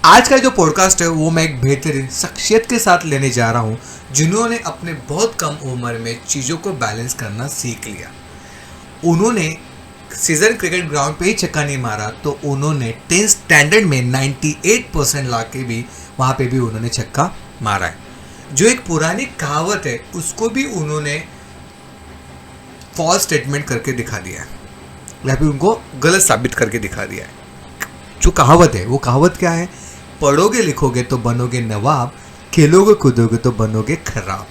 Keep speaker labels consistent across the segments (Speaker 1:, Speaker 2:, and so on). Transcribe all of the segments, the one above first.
Speaker 1: आज का जो पॉडकास्ट है वो मैं एक बेहतरीन शख्सियत के साथ लेने जा रहा हूँ जिन्होंने अपने बहुत कम उम्र में चीज़ों को बैलेंस करना सीख लिया। उन्होंने सीजन क्रिकेट ग्राउंड पे ही छक्का नहीं मारा तो उन्होंने 10th स्टैंडर्ड में 98% ला के भी वहाँ पे भी उन्होंने छक्का मारा है। जो एक पुरानी कहावत है उसको भी उन्होंने फॉल्स स्टेटमेंट करके दिखा दिया है या फिर उनको गलत साबित करके दिखा दिया है। जो कहावत है वो कहावत क्या है? पढ़ोगे लिखोगे तो बनोगे नवाब, खेलोगे कूदोगे तो बनोगे खराब।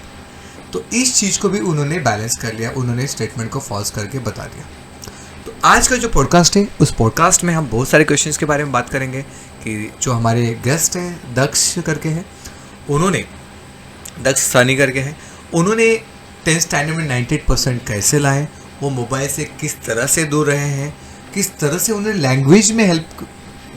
Speaker 1: तो इस चीज़ को भी उन्होंने बैलेंस कर लिया, उन्होंने स्टेटमेंट को फॉल्स करके बता दिया। तो आज का जो पॉडकास्ट है उस पॉडकास्ट में हम बहुत सारे क्वेश्चंस के बारे में बात करेंगे कि जो हमारे गेस्ट हैं दक्ष करके हैं, उन्होंने दक्ष सानी करके हैं, उन्होंने 10th स्टैंडर्ड में 98% कैसे लाए, वो मोबाइल से किस तरह से दूर रहे हैं, किस तरह से उन्होंने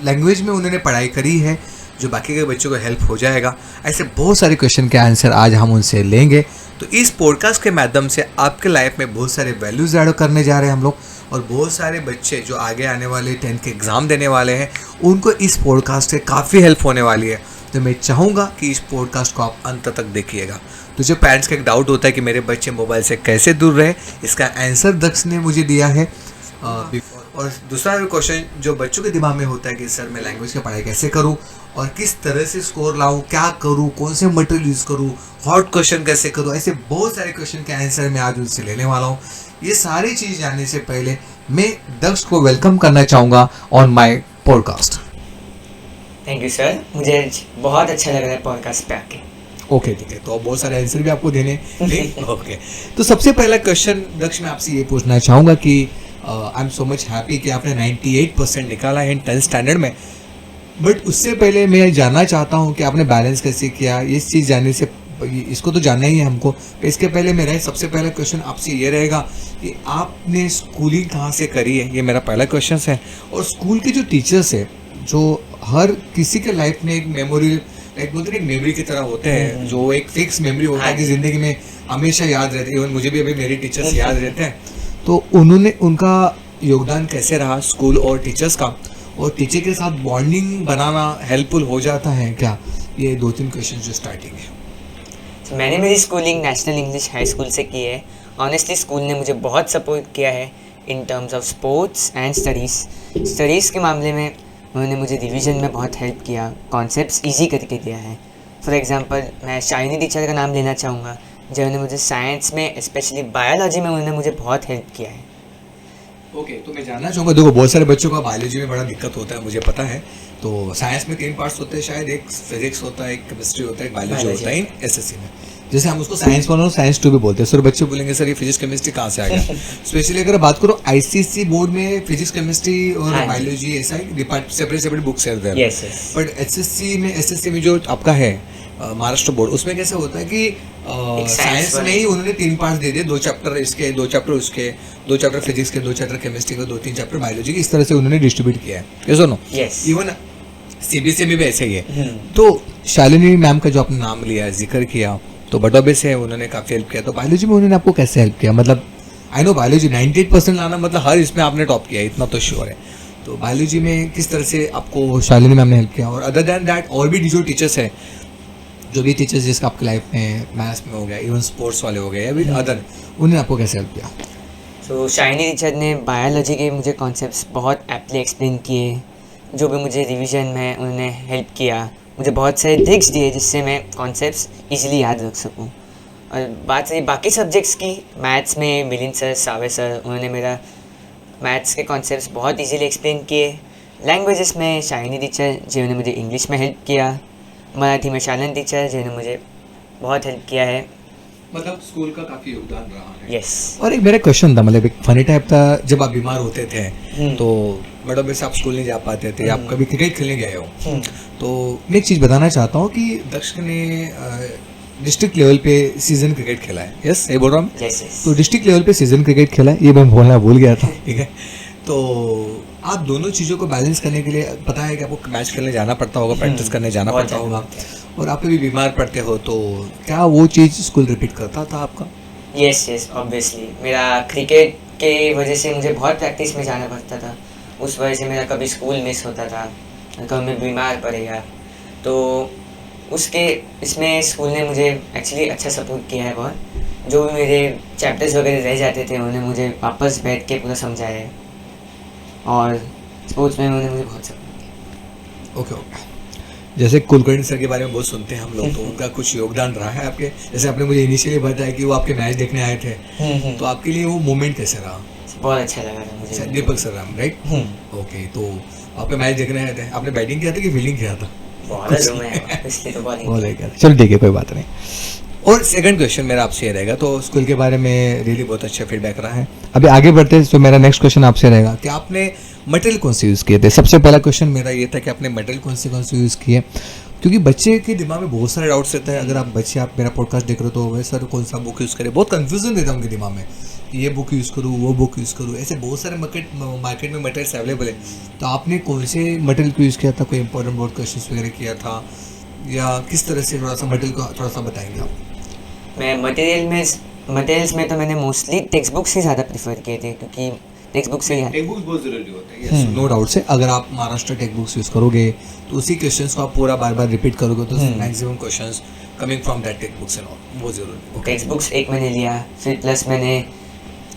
Speaker 1: लैंग्वेज में उन्होंने पढ़ाई करी है जो बाकी के बच्चों को हेल्प हो जाएगा। ऐसे बहुत सारे क्वेश्चन के आंसर आज हम उनसे लेंगे। तो इस पॉडकास्ट के माध्यम से आपके लाइफ में बहुत सारे वैल्यूज ऐड करने जा रहे हैं हम लोग, और बहुत सारे बच्चे जो आगे आने वाले 10th के एग्ज़ाम देने वाले हैं उनको इस पॉडकास्ट से काफ़ी हेल्प होने वाली है। तो मैं चाहूँगा कि इस पॉडकास्ट को आप अंत तक देखिएगा। तो जो पेरेंट्स का एक डाउट होता है कि मेरे बच्चे मोबाइल से कैसे दूर रहे, इसका आंसर दक्ष ने मुझे दिया है। और दूसरा क्वेश्चन जो बच्चों के दिमाग में होता है कि सर मैं लैंग्वेज की पढ़ाई कैसे करूं और किस तरह से स्कोर लाऊं, क्या करूं, कौन से मटेरियल यूज़ करूं, हॉट क्वेश्चन कैसे करूं, ऐसे बहुत सारे क्वेश्चन के आंसर मैं आज उनसे लेने वाला हूं। ये सारी चीज़ जानने से पहले मैं दक्ष को वेलकम करना चाहूँगा on my podcast.
Speaker 2: Thank you sir, मुझे बहुत अच्छा लग रहा है पॉडकास्ट पे आके।
Speaker 1: ओके ठीक है, तो बहुत सारे आंसर भी आपको देने ओके। तो सबसे पहला क्वेश्चन दक्ष मैं आपसे ये पूछना चाहूँगा कि I am so much happy कि आपने 98% निकाला है 10th स्टैंडर्ड में, बट उससे पहले मैं जानना चाहता हूँ कि आपने बैलेंस कैसे किया। इस चीज़ जानने से इसको तो जानना ही है हमको। इसके पहले मेरा सबसे पहला क्वेश्चन आपसे ये रहेगा कि आपने स्कूलिंग कहाँ से करी है, ये मेरा पहला क्वेश्चन है। और स्कूल के जो टीचर्स है जो हर किसी के लाइफ में एक मेमोरी, एक बोलते हैं मेमोरी की तरह होते हैं, जो एक फिक्स मेमोरी होता है कि ज़िंदगी में हमेशा याद रहती है। इवन मुझे भी अभी मेरे टीचर्स याद रहते हैं। तो उन्होंने उनका योगदान कैसे रहा स्कूल और टीचर्स का, और टीचर के साथ बॉन्डिंग बनाना हेल्पफुल हो जाता है क्या? ये 2-3 क्वेश्चन जो स्टार्टिंग है।
Speaker 2: तो मैंने मेरी schooling national English high school से की है। ऑनेस्टली स्कूल ने मुझे बहुत सपोर्ट किया है in terms of sports and studies के मामले में उन्होंने मुझे रिवीजन में बहुत हेल्प किया, कॉन्सेप्ट्स ईजी करके दिया है। फॉर एग्जांपल मैं शाइनी टीचर का नाम लेना चाहूँगा जिन्होंने मुझे साइंस में स्पेशली बायोलॉजी में उन्होंने मुझे बहुत हेल्प किया है।
Speaker 1: ओके, तो मैं जानना चाहूँगा, देखो बहुत सारे बच्चों का बायोलॉजी में बड़ा दिक्कत होता है, मुझे पता है। तो साइंस में 3 पार्ट्स होते हैं शायद, एक फिजिक्स होता है, एक केमिस्ट्री होता है, एक बायोलॉजी होता है एसएससी में। जैसे हम उसको साइंस 1 और साइंस 2 भी बोलते हैं। सर बच्चे बोलेंगे सर ये फिजिक्स केमिस्ट्री कहाँ से आ गया? स्पेशली अगर बात करो आईसीएसई बोर्ड में फिजिक्स केमिस्ट्री और बायोलॉजी ऐसा ही सेपरेट बुक्स है, बट एसएससी में जो आपका है महाराष्ट्र बोर्ड, उसमें कैसे होता है कि साइंस में ही उन्होंने 3 पार्ट्स दे दिए, 2 चैप्टर इसके, 2 चैप्टर उसके, 2 चैप्टर फिजिक्स के, 2 चैप्टर केमिस्ट्री के, 2-3 चैप्टर बायोलॉजी के, इस तरह से उन्होंने डिस्ट्रीब्यूट किया है। यस और नो? इवन सीबीएसई में भी ऐसे ही है। तो शालिनी मैम का जो आपने नाम लिया, जिक्र किया, तो बटोबे से उन्होंने काफ़ी हेल्प किया। तो बायोलॉजी में उन्होंने आपको कैसे हेल्प किया? मतलब आई नो बायोलॉजी 98% लाना मतलब हर इसमें आपने टॉप किया, इतना तो श्योर है। तो बायोलॉजी में किस तरह से आपको शालिनी मैम ने हेल्प किया? और अदर दैन दैट और भी जो टीचर्स है, जो भी टीचर्स जिसका आपकी लाइफ में मैथ्स में हो गया, इवन स्पोर्ट्स वाले हो गए या भी अदर, उन्होंने आपको कैसे हेल्प किया?
Speaker 2: तो शाइनी टीचर ने बायोलॉजी के मुझे कॉन्सेप्ट्स बहुत एप्टली एक्सप्लेन किए। जो भी मुझे रिवीजन में उन्होंने हेल्प किया, मुझे बहुत सारे ट्रिक्स दिए जिससे मैं कॉन्सेप्ट्स इजीली याद रख सकूं। और बात रही बाकी सब्जेक्ट्स की, मैथ्स में मिलिंद सर, सावे सर, उन्होंने मेरा मैथ्स के कॉन्सेप्ट्स बहुत इजीली एक्सप्लेन किए। लैंग्वेजेस में शाइनी टीचर जिन्होंने मुझे इंग्लिश में हेल्प किया, मराठी में शालन टीचर जिन्होंने मुझे बहुत हेल्प किया है।
Speaker 1: मतलब स्कूल का काफ़ी योगदान रहा है।
Speaker 2: यस।
Speaker 1: और एक मेरा क्वेश्चन था, मतलब एक फनी टाइप था, जब आप बीमार होते थे तो बड़ा वैसे आप स्कूल नहीं जा पाते थे, आप कभी क्रिकेट खेलने गए हो, तो मैं एक चीज़ बताना चाहता हूँ कि दक्ष ने डिस्ट्रिक्ट लेवल पे सीजन क्रिकेट खेला है। यस, ये बोल रहा हूँ। तो डिस्ट्रिक्ट लेवल पे सीजन क्रिकेट खेला है, ये मैं बोलना भूल गया था। ठीक है, तो आप दोनों चीज़ों को बैलेंस करने के लिए पता है कि आपको मैच खेलने जाना पड़ता होगा, प्रैक्टिस करने जाना पड़ता होगा, और आप भी बीमार पड़ते हो, तो क्या वो चीज़ स्कूल रिपीट करता था आपका?
Speaker 2: Yes obviously. मेरा क्रिकेट के वजह से मुझे बहुत प्रैक्टिस में जाना पड़ता था, उस वजह से मेरा कभी स्कूल मिस होता था, कभी मैं बीमार पड़ गया। तो उसके इसमें स्कूल ने मुझे एक्चुअली अच्छा सपोर्ट किया है बहुत। जो भी मेरे चैप्टर्स वगैरह रह जाते थे उन्होंने मुझे वापस बैठ के पूरा समझाया है, और स्पोर्ट्स में उन्होंने मुझे बहुत सपोर्ट किया।
Speaker 1: Okay okay. जैसे कुलकर्णी सर के बारे में बहुत सुनते हैं हम लोग, तो उनका कुछ योगदान रहा है आपके? जैसे आपने मुझे इनिशियली बताया कि वो आपके मैच देखने आए थे, तो आपके लिए वो मोमेंट कैसे रहा?
Speaker 2: बहुत अच्छा लगा था मुझे।
Speaker 1: दीपक सर राम, राइट? ओके, तो आपके मैच देखने आए थे, आपने बैटिंग किया था कि फील्डिंग किया था?
Speaker 2: इसलिए तो बॉलिंग
Speaker 1: चलो ठीक है, कोई बात नहीं। और सेकंड क्वेश्चन मेरा आपसे ये रहेगा, तो स्कूल के बारे में रियली बहुत अच्छा फीडबैक रहा है। अभी आगे बढ़ते हैं, तो मेरा नेक्स्ट क्वेश्चन आपसे रहेगा कि आपने मटेरियल कौन से यूज़ किए थे? सबसे पहला क्वेश्चन मेरा ये था कि आपने मटेरियल कौन से यूज़ किए, क्योंकि बच्चे के दिमाग में बहुत सारे डाउट्स रहते हैं। अगर आप बच्चे, आप मेरा पॉडकास्ट देख रहे हो, तो वे सर कौन सा बुक यूज़ करें, बहुत कन्फ्यूजन रहता है उनके दिमाग में कि ये बुक यूज़ करूँ, वो बुक यूज़ करूँ, ऐसे बहुत सारे मार्केट में मटेरियल्स अवेलेबल है। तो आपने कौन से मटेरियल को यूज़ किया था? कोई इंपॉर्टेंट बोर्ड क्वेश्चन वगैरह किया था, या किस तरह से थोड़ा सा मटेरियल को थोड़ा सा बताएंगे आप?
Speaker 2: मैं मटेरियल्स में तो मैंने मोस्टली टेक्स्ट बुक्स ही ज़्यादा प्रेफर किए थे, क्योंकि टेक्स्ट बुक्स से
Speaker 1: टेक्स्ट बुक्स बहुत ज़रूरी होते हैं, नो डाउट से। अगर आप महाराष्ट्र टेक्स्ट बुक्स यूज़ करोगे तो उसी क्वेश्चंस को आप पूरा बार बार रिपीट करोगे, तो maximum questions coming from that text books and all, वो जरूरी।
Speaker 2: टेक्स्ट बुक्स एक मैंने लिया, फिर प्लस मैंने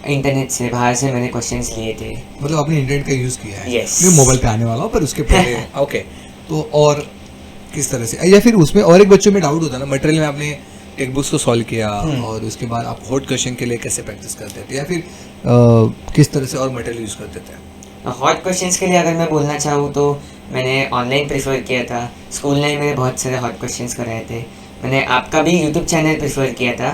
Speaker 2: इंटरनेट से बाहर से मैंने क्वेश्चंस लिए थे।
Speaker 1: मतलब आपने इंटरनेट का यूज़ किया है?
Speaker 2: Yes.
Speaker 1: मैं मोबाइल पे आने वाला हूँ, पर उसके पहले ओके। तो और किस तरह से, या फिर उसमें और एक बच्चों में डाउट होता है ना, मटेरियल में आपने टेक्स्ट बुक्स को सॉल्व किया, और उसके बाद आप हॉट क्वेश्चन के लिए कैसे प्रैक्टिस करते थे, या फिर किस तरह से और मटेरियल यूज़ करते थे?
Speaker 2: हॉट क्वेश्चंस के लिए अगर मैं बोलना चाहूँ तो मैंने ऑनलाइन प्रेफर किया था। स्कूल ने मेरे बहुत सारे हॉट क्वेश्चंस कराए थे। मैंने आपका भी यूट्यूब चैनल प्रेफर किया था,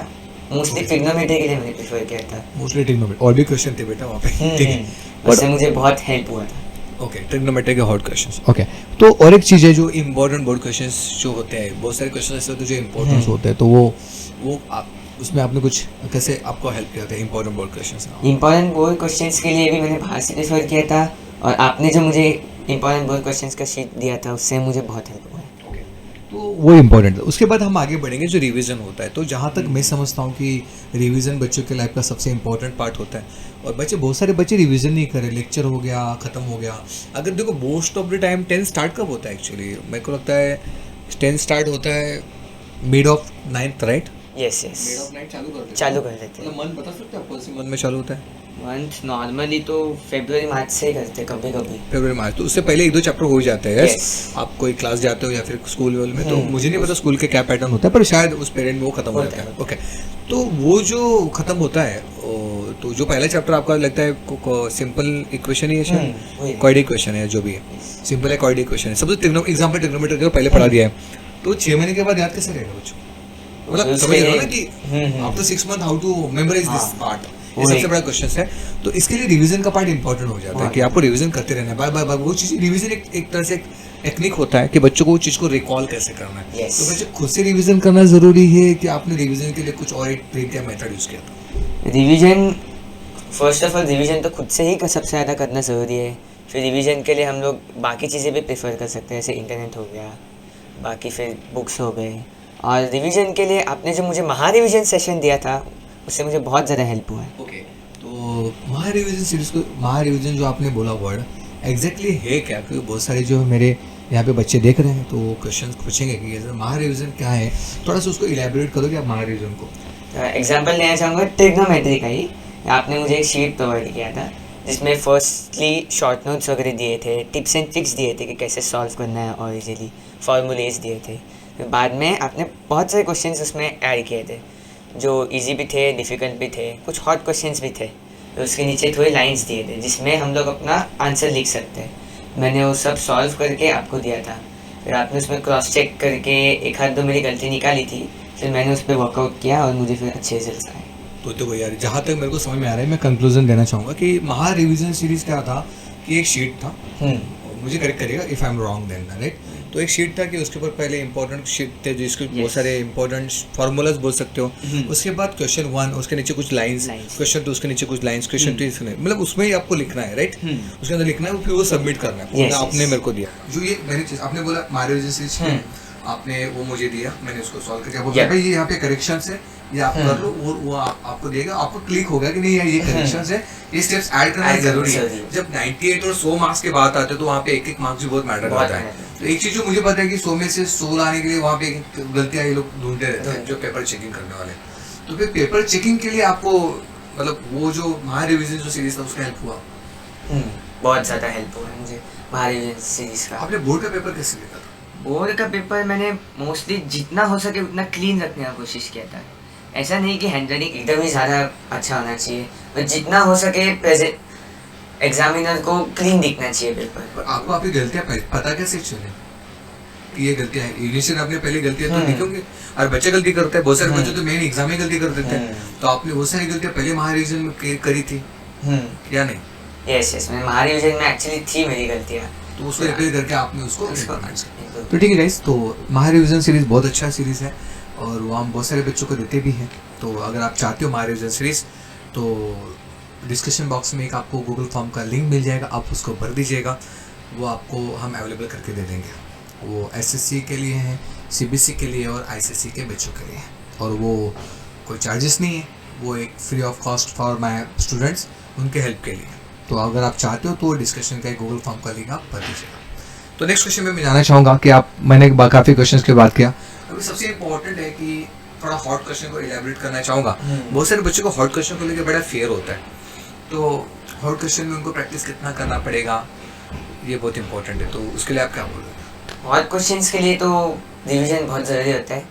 Speaker 2: मोस्टली ट्रिग्नोमेट्री के लिए मैंने प्रेफर किया था।
Speaker 1: मोस्टली ट्रिग्नोमेट्री, और भी क्वेश्चन थे बेटा वहाँ पे, ठीक है?
Speaker 2: उससे मुझे बहुत हेल्प हुआ था।
Speaker 1: ओके, ट्रिग्नोमेट्री के हॉट क्वेश्चंस। ओके, तो और एक चीज़ है जो इम्पोर्टेंट बोर्ड क्वेश्चंस जो होते हैं, बहुत सारे क्वेश्चन ऐसे होते हैं जो इम्पोर्टेंट होते हैं, तो वो आप उसमें आपने कुछ कैसे आपको हेल्प किया था important board questions?
Speaker 2: Important board questions के लिए भी मैंने बाहर से प्रेफर किया था, और आपने जो मुझे इम्पोर्टेंट बोर्ड क्वेश्चंस का शीट दिया था उससे मुझे बहुत हेल्प हुआ है।
Speaker 1: तो वो इम्पोर्टेंट है। उसके बाद हम आगे बढ़ेंगे जो रिवीजन होता है। तो जहाँ तक मैं समझता हूँ कि रिवीजन बच्चों के लाइफ का सबसे इम्पोर्टेंट पार्ट होता है, और बहुत सारे बच्चे रिवीजन नहीं करें, लेक्चर हो गया, ख़त्म हो गया। अगर देखो most of the time 10 start कब होता है? एक्चुअली मेरे को लगता है 10 स्टार्ट होता है mid of 9th, right?
Speaker 2: Yes.
Speaker 1: Mid of 9
Speaker 2: चालू कर देते हैं।
Speaker 1: मतलब मंथ बता सकते हैं आप कौन सी मंथ में चालू होता है?
Speaker 2: मंथ नॉर्मली तो फरवरी मार्च से ही करते, कभी कभी
Speaker 1: फरवरी मार्च, तो उससे पहले 1-2 चैप्टर हो जाते हैं।
Speaker 2: Yes.
Speaker 1: आप कोई क्लास जाते हो या फिर स्कूल में, तो मुझे नहीं पता स्कूल के क्या पैटर्न होता है, पर शायद उस पीरियड में वो खत्म हो जाता है। ओके, तो वो जो खत्म होता है, तो जो पहला चैप्टर आपका लगता है सिंपल इक्वेशन ही है, शायद क्वाड्रेटिक इक्वेशन है, जो भी है सिंपल है, क्वाड्रेटिक इक्वेशन है। सबसे एग्जाम्पल ट्रिग्नोमेट्री जो पहले पढ़ा दिया है, तो 6 महीने के बाद याद कैसे रहेगा बच्चों? मतलब समझ रहे हो ना कि after 6 month how to memorize this part, ये सबसे बड़ा क्वेश्चन है। तो इसके लिए रिवीजन का पार्ट इंपॉर्टेंट हो जाता है कि आपको रिवीजन करते रहना है, बार बार वो चीज़। रिवीजन एक तरह से एक टेक्निक होता है कि बच्चों को उस चीज़ को रिकॉल कैसे करना है।
Speaker 2: Yes.
Speaker 1: तो बच्चे खुद से रिवीजन करना ज़रूरी है कि आपने रिवीजन के लिए कुछ और एक ट्रिक या मेथड यूज़ किया था?
Speaker 2: Revision, first of all revision तो खुद से ही सबसे ज़्यादा करना ज़रूरी है। फिर रिवीजन के लिए हम लोग बाकी चीज़ें भी प्रेफर कर सकते हैं, जैसे इंटरनेट हो गया, बाकी फिर बुक्स हो गए। और रिवीजन के लिए आपने जो मुझे महा रिवीजन सेशन दिया था, उससे मुझे बहुत ज़्यादा हेल्प हुआ है।
Speaker 1: ओके, तो महा रिवीजन सीरीज को, महा रिवीजन जो आपने बोला वर्ड एग्जैक्टली है क्या? क्योंकि बहुत सारे जो मेरे यहाँ पे बच्चे देख रहे हैं, तो वो क्वेश्चन पूछेंगे कि महा रिवीजन क्या है, थोड़ा सा उसको इलेबोरेट करोगे आप महा रिवीजन को?
Speaker 2: एग्जाम्पल लेना चाहूँगा ट्रिग्नोमेट्री का ही। आपने मुझे एक शीट प्रोवाइड किया था जिसमें फर्स्टली शॉर्ट नोट्स वगैरह दिए थे, टिप्स एंड ट्रिक्स दिए थे कि कैसे सॉल्व करना है, और इजीली फॉर्मूलेज दिए थे। फिर बाद में आपने बहुत सारे क्वेश्चंस उसमें ऐड किए थे, जो इजी भी थे, डिफ़िकल्ट भी थे, कुछ हॉट क्वेश्चंस भी थे। तो उसके नीचे थोड़े लाइंस दिए थे जिसमें हम लोग अपना आंसर लिख सकते हैं। मैंने वो सब सॉल्व करके आपको दिया था। फिर आपने उसमें क्रॉस चेक करके एक आध दो मेरी गलती निकाली थी, फिर मैंने उस पर वर्कआउट किया और मुझे फिर अच्छे रिजल्ट्स आए।
Speaker 1: तो देखो यार, जहाँ तक मेरे को समझ में आ रहा है, मैं कंक्लूजन देना चाहूँगा कि महा रिवीजन सीरीज क्या था कि एक शीट था, मुझे करेक्ट करिएगा if I am wrong then, right? तो एक शीट था कि उसके ऊपर पहले इंपॉर्टेंट शीट थे जिसके बहुत सारे इंपॉर्टेंट फार्मूलाज बोल सकते हो। उसके बाद क्वेश्चन 1, उसके नीचे कुछ लाइंस, क्वेश्चन 2 उसके नीचे कुछ लाइंस, क्वेश्चन 3 इसमें, मतलब उसमें ही आपको लिखना है, राइट? उसके अंदर लिखना है, फिर वो सबमिट करना है। आपने मेरे को दिया जो ये मैंने चीज आपने बोला महा रिवीजन सीरीज, आपने वो मुझे दिया, मैंने उसको सॉल्व करके बोला भाई ये यहाँ पे करेक्शंस है, ये आप कर लो, और वो आपको देगा, आपको क्लिक होगा कि नहीं यार ये करेक्शंस है, ये स्टेप्स ऐड करना जरूरी है। जब 98 और 100 मार्क्स के बात आते हैं तो वहाँ पे एक मार्क्स भी बहुत मैटर करता है। तो एक चीज़ जो मुझे पता है कि 100 में से 100 लाने के लिए वहाँ पे गलतियाँ ये लोग ढूंढते रहते हैं जो पेपर चेकिंग करने वाले। तो फिर पेपर चेकिंग के लिए आपको मतलब वो जो महा रिवीजन जो सीरीज था उसका हेल्प हुआ?
Speaker 2: बहुत ज़्यादा हेल्प हुआ है मुझे महा रिवीजन सीरीज़ का।
Speaker 1: आपने बोर्ड का पेपर कैसे लिखा था?
Speaker 2: बोर्ड का पेपर मैंने मोस्टली जितना हो सके उतना क्लीन रखने का कोशिश किया था। ऐसा नहीं कि हैंड राइटिंग एकदम ही ज़्यादा अच्छा होना चाहिए, पर जितना हो सके प्रेजेंट एग्जामिनर को क्लीन दिखना चाहिए पेपर।
Speaker 1: पर आपको आपकी गलतियाँ पता कैसे चले कि ये गलतियाँ हैं? इंग्लिश में आपने पहले गलतियाँ तो लिखोगे, और बच्चे गलती करते हैं, बहुत सारे बच्चे तो मेन एग्जाम में गलती कर देते हैं। तो आपने वो सारी गलतियाँ पहले महा रिवीजन में करी थी या नहीं?
Speaker 2: यस, मैं महा रिवीजन में एक्चुअली थी मेरी गलतियाँ,
Speaker 1: तो उसको रिपेयर करके आपने उसको तो ठीक है गाइस। तो महा रिवीजन सीरीज़ बहुत अच्छा सीरीज़ है और वो हम बहुत सारे बच्चों को देते भी हैं। तो अगर आप चाहते हो महा रिवीजन सीरीज़ तो डिस्क्रिप्शन बॉक्स में एक आपको गूगल फॉर्म का लिंक मिल जाएगा, आप उसको भर दीजिएगा, वो आपको हम अवेलेबल करके दे देंगे। वो एसएससी के लिए है, सीबीएसई के लिए और आईसीएसई के बच्चों के लिए है, और वो कोई चार्जेस नहीं है, वो एक free of cost for my students, उनके हेल्प के लिए। तो अगर आप चाहते हो तो डिस्कशन का गूगल फॉर्म का लिंक आप भर दीजिएगा। तो नेक्स्ट क्वेश्चन में मैं जानना चाहूँगा कि आप मैंने काफ़ी क्वेश्चंस की बात किया, अभी सबसे इम्पोर्टेंट है कि थोड़ा हॉट क्वेश्चन को इलैबोरेट करना चाहूँगा। बहुत सारे बच्चों को हॉट क्वेश्चन को लेकर बड़ा फेयर होता है, तो हॉट क्वेश्चन में उनको प्रैक्टिस कितना करना पड़ेगा ये बहुत इंपॉर्टेंट है, तो उसके लिए आप क्या बोलोगे?
Speaker 2: हॉट क्वेश्चंस के लिए तो रिवीजन बहुत ज़रूरी होता है।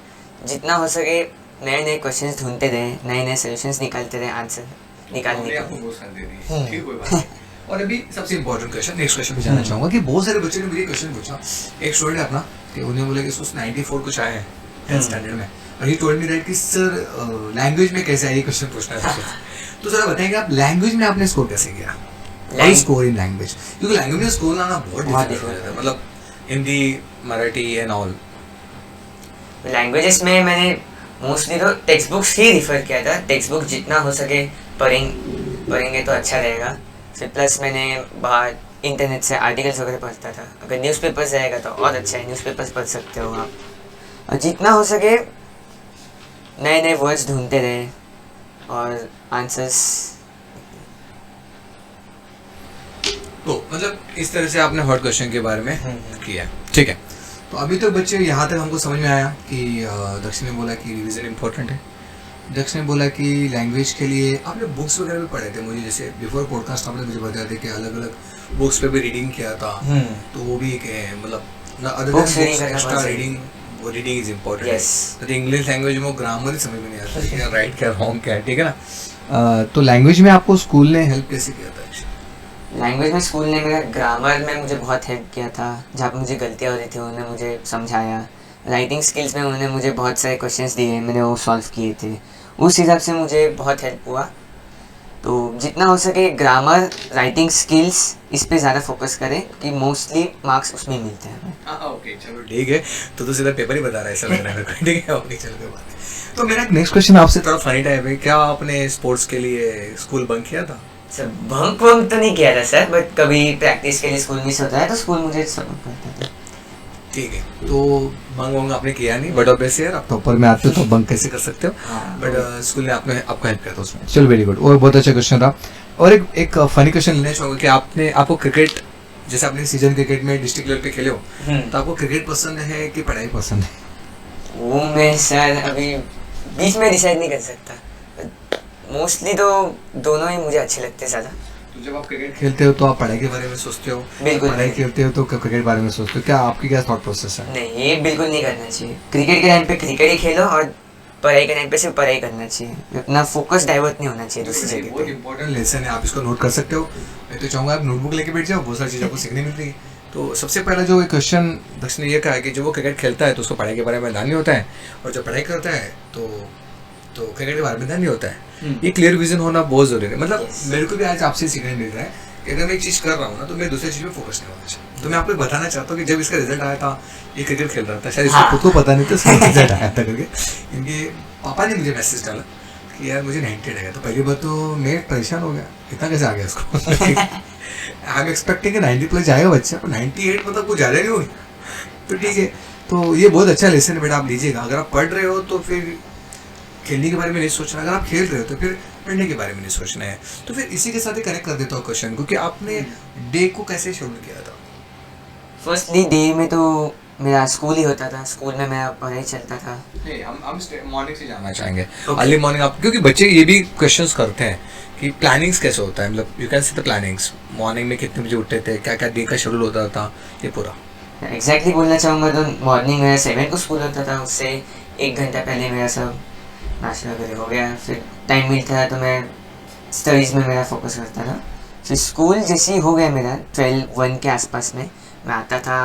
Speaker 2: जितना हो सके नए नए क्वेश्चंस ढूंढते रहे, नए नए सोल्यूशंस निकालते रहे आंसर निकालने के।
Speaker 1: आपको बहुत सारी दे दी, ठीक, कोई बात नहीं। और अभी सबसे इम्पोर्टेंट क्वेश्चन, नेक्स्ट क्वेश्चन में जानना चाहूँगा कि बहुत सारे बच्चों ने मुझे क्वेश्चन पूछा। एक स्टूडेंट है अपना कि उन्हें बोला कि उसको 94 कुछ आए हैं 10th स्टैंडर्ड में, और ही टोल्ड मी राइट कि सर लैंग्वेज में कैसे है, ये क्वेश्चन पूछना है। तो जरा बताएंगे आप लैंग्वेज में आपने स्कोर कैसे किया? स्कोर इन लैंग्वेज, क्योंकि लैंग्वेज में स्कोर लाना बहुत डिफिकल्ट हो जाता है, मतलब Hindi, Marathi and all.
Speaker 2: Languages में मैंने मोस्टली तो टेक्स्ट बुक्स ही रिफ़र किया था। टेक्स्ट बुक जितना हो सके पढ़ेंगे तो अच्छा रहेगा। फिर प्लस मैंने बाहर इंटरनेट से आर्टिकल्स वगैरह पढ़ता था। अगर न्यूज़पेपर्स रहेगा तो और अच्छा है, न्यूज़पेपर्स पढ़ सकते हो आप। और जितना हो सके नए नए वर्ड्स ढूंढते रहे और आंसर्स।
Speaker 1: तो मतलब इस तरह से आपने हॉट क्वेश्चन के बारे में किया, ठीक है। तो अभी तक बच्चे यहाँ तक हमको समझ में आया कि दक्ष ने बोला कि रिवीजन इम्पोर्टेंट है, दक्ष ने बोला कि लैंग्वेज के लिए आपने बुक्स वगैरह भी पढ़े थे, मुझे जैसे बिफोर पॉडकास्ट आपने मुझे बताया था कि अलग अलग बुक्स पे भी रीडिंग किया था। तो वो भी एक है, मतलब अदर देन एक्स्ट्रा रीडिंग, वो रीडिंग इज इम्पोर्टेंट। तो इंग्लिश लैंग्वेज में ग्रामर ही समझ में नहीं आता कि राइट क्या रॉन्ग क्या है, ठीक है ना। तो लैंग्वेज में आपको स्कूल ने हेल्प कैसे किया था?
Speaker 2: लैंग्वेज में स्कूल ने मेरा ग्रामर में मुझे बहुत हेल्प किया था। जहाँ पर मुझे गलतियाँ हो रही थी उन्होंने मुझे समझाया। राइटिंग स्किल्स में उन्होंने मुझे बहुत सारे क्वेश्चंस दिए, मैंने वो सॉल्व किए थे, उस हिसाब से मुझे बहुत हेल्प हुआ। तो जितना हो सके ग्रामर, राइटिंग स्किल्स इस पे ज़्यादा फोकस करें कि मोस्टली मार्क्स उसमें मिलते हैं।
Speaker 1: ओके चलो ठीक है, तो सीधा पेपर ही बता रहा है ऐसा लग रहा है, ठीक है। ओके चलो कोई बात नहीं। तो मेरा नेक्स्ट क्वेश्चन आपसे थोड़ा फनी टाइप है, क्या आपने स्पोर्ट्स के लिए स्कूल बंक किया था?
Speaker 2: सर बंक वंक तो नहीं किया था सर, बट कभी प्रैक्टिस के लिए स्कूल मिस होता है तो स्कूल मुझे सपोर्ट करता था।
Speaker 1: ठीक है, तो बंक वंक आपने किया नहीं, बट ऑब्वियसली यार आप टॉपर में आते हो तो बंक कैसे कर सकते हो, बट स्कूल ने आपको हेल्प किया था उसमें। चलो वेरी गुड, और बहुत अच्छा क्वेश्चन था। और एक फनी क्वेश्चन लेना चाहूँगा कि आपको क्रिकेट, जैसे आपने सीजन क्रिकेट में डिस्ट्रिक्ट लेवल पे खेले हो, तो आपको क्रिकेट पसंद है कि पढ़ाई पसंद है?
Speaker 2: वो मैं सर अभी बीच में डिसाइड नहीं कर सकता। मोस्टली तो दोनों ही मुझे अच्छे लगते हैं ज़्यादा।
Speaker 1: तो जब आप क्रिकेट खेलते हो तो आप पढ़ाई के बारे में सोचते हो?
Speaker 2: बिल्कुल।
Speaker 1: पढ़ाई खेलते हो तो क्रिकेट के बारे में सोचते हो? क्या आपकी क्या थॉट प्रोसेस है?
Speaker 2: नहीं, ये बिल्कुल नहीं करना चाहिए। क्रिकेट के टाइम पे क्रिकेट ही खेलो और पढ़ाई के टाइम पे सिर्फ पढ़ाई करना चाहिए। अपना फोकस डाइवर्ट नहीं होना चाहिए दूसरी जगह पे।
Speaker 1: बहुत इंपॉर्टेंट लेसन है, आप इसको नोट कर सकते हो। मैं तो चाहूँगा आप नोटबुक लेके बैठ जाओ, बहुत सारी चीज़ आपको सीखने मिलती है। तो सबसे पहला जो क्वेश्चन दक्ष ने ये कहा कि जब वो क्रिकेट खेलता है तो उसको पढ़ाई के बारे में ध्यान नहीं होता है, और जब पढ़ाई करता है तो क्रिकेट के बारे में ध्यान नहीं होता है। ये क्लियर विजन होना बहुत जरूरी है। मतलब मेरे को भी आज आपसे सीखने मिल रहा है कि अगर मैं एक चीज़ कर रहा हूँ ना तो मैं दूसरी चीज़ में फोकस नहीं होना चाहिए। तो मैं आपको बताना चाहता हूँ कि जब इसका रिजल्ट आया था, ये क्रिकेट खेल रहा था, शायद इसको खुद को पता नहीं था इसका रिजल्ट आया था करके, इनके पापा ने मुझे मैसेज डाला कि यार मुझे 98 आया। तो पहली बात तो मैं परेशान हो गया, इतना कैसे आ गया इसको। आई एम एक्सपेक्टिंग कि 90+ जाएगा बच्चा, पर 98 मतलब कुछ ज़्यादा नहीं हो गया। तो ठीक है, तो ये बहुत अच्छा लेसन है बेटा, आप लीजिएगा। अगर आप पढ़ रहे हो तो फिर खेलने के बारे में नहीं सोचना, अगर आप खेल रहे हो तो फिर पढ़ने के बारे में नहीं सोचना है। तो फिर इसी के साथ ही कनेक्ट कर देता हूँ क्वेश्चन को कि आपने डे को कैसे शेड्यूल किया था?
Speaker 2: फर्स्टली डे में तो मेरा स्कूल ही होता था, स्कूल में मेरा पढ़ाई चलता था।
Speaker 1: नहीं, हम मॉर्निंग से जानना चाहेंगे।
Speaker 2: Okay.
Speaker 1: अर्ली मॉर्निंग आप, क्योंकि बच्चे ये भी क्वेश्चंस करते हैं कि प्लानिंग्स कैसे होता है, मतलब you can see the plannings, morning में कितने बजे उठते थे, क्या क्या डे का शेड्यूल होता था, ये पूरा।
Speaker 2: एग्जैक्टली बोलना चाहूँगा तो मॉर्निंग मेरा 7 को स्कूल होता था, उससे 1 घंटा पहले मेरा सब नाश्ता वगैरह हो गया, फिर टाइम मिलता था तो मैं स्टडीज़ में मेरा फोकस करता था। फिर स्कूल जैसे ही हो गया मेरा 12-1 के आसपास में, मैं आता था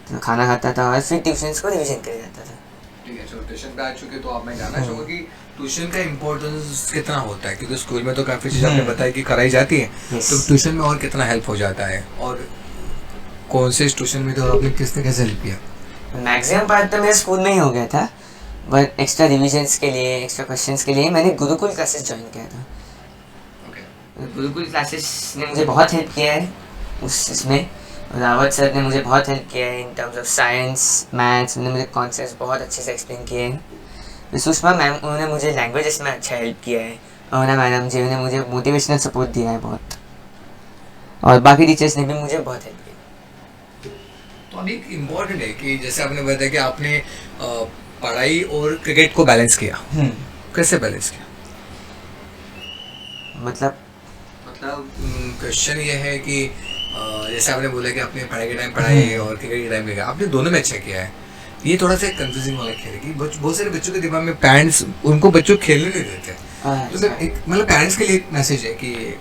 Speaker 2: तो खाना खाता था और फिर ट्यूशन्स को रिविजन कर जाता था।
Speaker 1: ठीक है, चलो ट्यूशन पे आ चुके तो आप, मैं जानना चाहूँगा कि ट्यूशन का इम्पोर्टेंस कितना होता है, क्योंकि स्कूल में तो काफ़ी चीज़ आपने बताई कि कराई जाती है,
Speaker 2: Yes.
Speaker 1: तो ट्यूशन में और कितना हेल्प हो जाता है, और कौन से ट्यूशन में तो आपने किसने कैसे हेल्प किया?
Speaker 2: मैक्सिमम पार्ट तो मेरे स्कूल में ही हो गया था, बट एक्स्ट्रा रिविजन्स के लिए, एक्स्ट्रा क्वेश्चंस के लिए मैंने गुरुकुल क्लासेस ज्वाइन किया था। गुरुकुल क्लासेस ने मुझे बहुत हेल्प किया है उसमें। रावत सर ने मुझे बहुत हेल्प किया है in terms of science, maths, उन्होंने मुझे कॉन्सेप्ट्स बहुत अच्छे से एक्सप्लेन किए हैं। फिर सुषमा मैम, उन्होंने मुझे लैंग्वेजेस में अच्छा हेल्प किया है, और ना मैडम जी ने मुझे मोटिवेशनल सपोर्ट दिया है बहुत, और बाकी टीचर्स ने भी मुझे बहुत हेल्प किया।
Speaker 1: तो अभी एक इम्पोर्टेंट है कि जैसे आपने बताया कि आपने पढ़ाई और क्रिकेट को बैलेंस किया, कैसे बैलेंस किया?
Speaker 2: मतलब
Speaker 1: क्वेश्चन ये है कि जैसे आपने बोला कि आपने पढ़ाई के टाइम पढ़ाई और क्रिकेट के टाइम किया, आपने दोनों में अच्छा किया है। ये थोड़ा सा कंफ्यूजिंग वाला खेल है कि बहुत सारे बच्चों के दिमाग में पेरेंट्स उनको बच्चों को खेलने नहीं देते। तो एक मतलब पेरेंट्स के लिए एक मैसेज है कि